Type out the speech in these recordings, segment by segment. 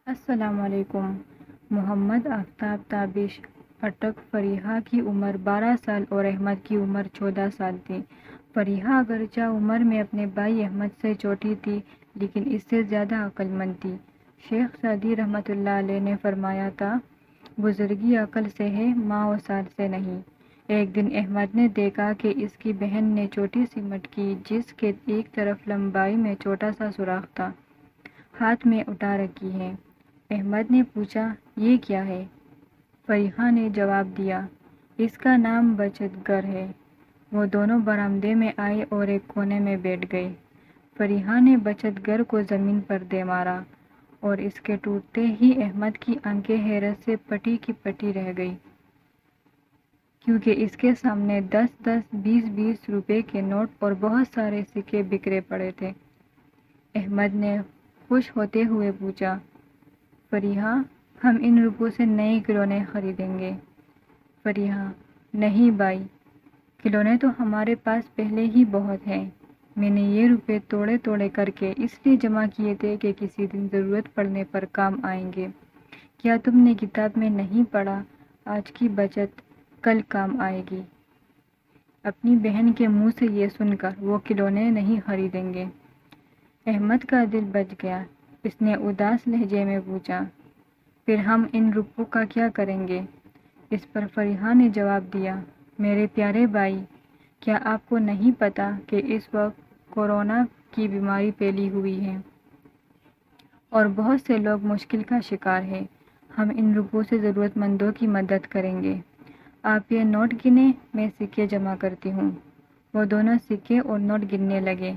السلام علیکم۔ محمد آفتاب تابش اٹک فریحہ کی عمر 12 سال اور احمد کی عمر 14 سال تھی۔ فریحہ اگرچہ عمر میں اپنے بھائی احمد سے چھوٹی تھی لیکن اس سے زیادہ عقل مند تھی۔ شیخ سعدی رحمۃ اللہ علیہ نے فرمایا تھا، بزرگی عقل سے ہے، ماں و سال سے نہیں۔ ایک دن احمد نے دیکھا کہ اس کی بہن نے چھوٹی سی مٹکی جس کے ایک طرف لمبائی میں چھوٹا سا سوراخ تھا، ہاتھ میں اٹھا رکھی ہے۔ احمد نے پوچھا، یہ کیا ہے؟ فریحہ نے جواب دیا، اس کا نام بچت گھر ہے۔ وہ دونوں برآمدے میں آئے اور ایک کونے میں بیٹھ گئے۔ فریحہ نے بچت گھر کو زمین پر دے مارا اور اس کے ٹوٹتے ہی احمد کی آنکھیں حیرت سے پٹی کی پٹی رہ گئی، کیونکہ اس کے سامنے 10-10، 20-20 روپے کے نوٹ اور بہت سارے سکے بکھرے پڑے تھے۔ احمد نے خوش ہوتے ہوئے پوچھا، فریحہ، ہم ان روپوں سے نئے کھلونے خریدیں گے۔ فریحہ، نہیں بھائی، کھلونے تو ہمارے پاس پہلے ہی بہت ہیں۔ میں نے یہ روپے توڑے توڑے کر کے اس لیے جمع کیے تھے کہ کسی دن ضرورت پڑنے پر کام آئیں گے۔ کیا تم نے کتاب میں نہیں پڑھا، آج کی بچت کل کام آئے گی؟ اپنی بہن کے منہ سے یہ سن کر وہ کھلونے نہیں خریدیں گے۔ احمد کا دل بچ گیا۔ اس نے اداس لہجے میں پوچھا، پھر ہم ان روپوں کا کیا کریں گے؟ اس پر فریحہ نے جواب دیا، میرے پیارے بھائی، کیا آپ کو نہیں پتا کہ اس وقت کورونا کی بیماری پھیلی ہوئی ہے اور بہت سے لوگ مشکل کا شکار ہیں؟ ہم ان روپوں سے ضرورت مندوں کی مدد کریں گے۔ آپ یہ نوٹ گنیں، میں سکے جمع کرتی ہوں۔ وہ دونوں سکے اور نوٹ گننے لگے۔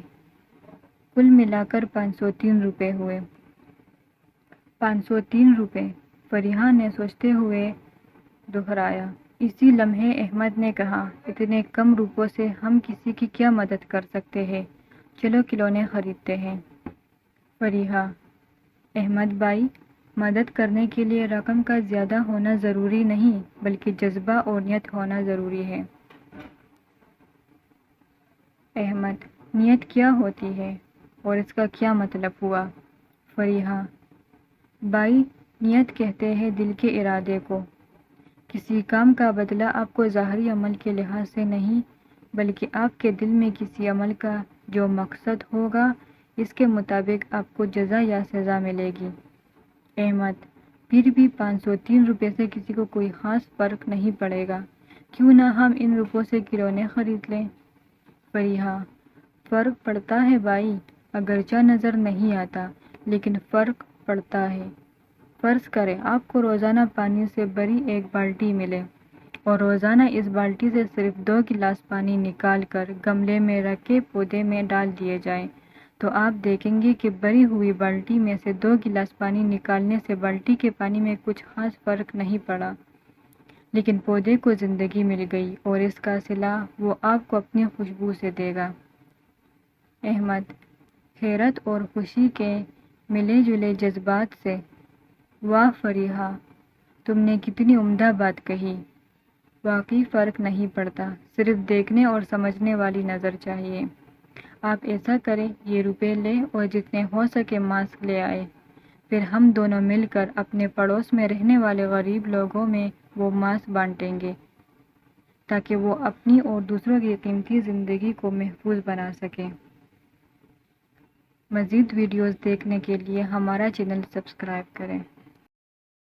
کل ملا کر 503 روپے ہوئے۔ 503 روپے، فریحہ نے سوچتے ہوئے دہرایا۔ اسی لمحے احمد نے کہا، اتنے کم روپوں سے ہم کسی کی کیا مدد کر سکتے ہیں، چلو کھلونے خریدتے ہیں۔ فریحہ، احمد بھائی، مدد کرنے کے لیے رقم کا زیادہ ہونا ضروری نہیں بلکہ جذبہ اور نیت ہونا ضروری ہے۔ احمد، نیت کیا ہوتی ہے اور اس کا کیا مطلب ہوا؟ فریحہ، بھائی، نیت کہتے ہیں دل کے ارادے کو۔ کسی کام کا بدلہ آپ کو ظاہری عمل کے لحاظ سے نہیں بلکہ آپ کے دل میں کسی عمل کا جو مقصد ہوگا اس کے مطابق آپ کو جزا یا سزا ملے گی۔ احمد، پھر بھی 503 روپے سے کسی کو کوئی خاص فرق نہیں پڑے گا، کیوں نہ ہم ان روپوں سے کھلونے خرید لیں؟ فریحہ، فرق پڑتا ہے بھائی، اگرچہ نظر نہیں آتا لیکن فرق پڑتا ہے۔ فرض کریں آپ کو روزانہ پانی سے بھری ایک بالٹی ملے اور روزانہ اس بالٹی سے صرف 2 گلاس پانی نکال کر گملے میں رکھ کے پودے میں ڈال دیے جائیں تو آپ دیکھیں گے کہ بھری ہوئی بالٹی میں سے 2 گلاس پانی نکالنے سے بالٹی کے پانی میں کچھ خاص فرق نہیں پڑا، لیکن پودے کو زندگی مل گئی اور اس کا صلہ وہ آپ کو اپنی خوشبو سے دے گا۔ احمد، حیرت اور خوشی کے ملے جلے جذبات سے، واہ فریحہ، تم نے کتنی عمدہ بات کہی۔ واقعی فرق نہیں پڑتا، صرف دیکھنے اور سمجھنے والی نظر چاہیے۔ آپ ایسا کریں، یہ روپے لیں اور جتنے ہو سکے ماسک لے آئے، پھر ہم دونوں مل کر اپنے پڑوس میں رہنے والے غریب لوگوں میں وہ ماسک بانٹیں گے تاکہ وہ اپنی اور دوسروں کی قیمتی زندگی کو محفوظ بنا سکیں۔ مزید ویڈیوز دیکھنے کے لیے ہمارا چینل سبسکرائب کریں۔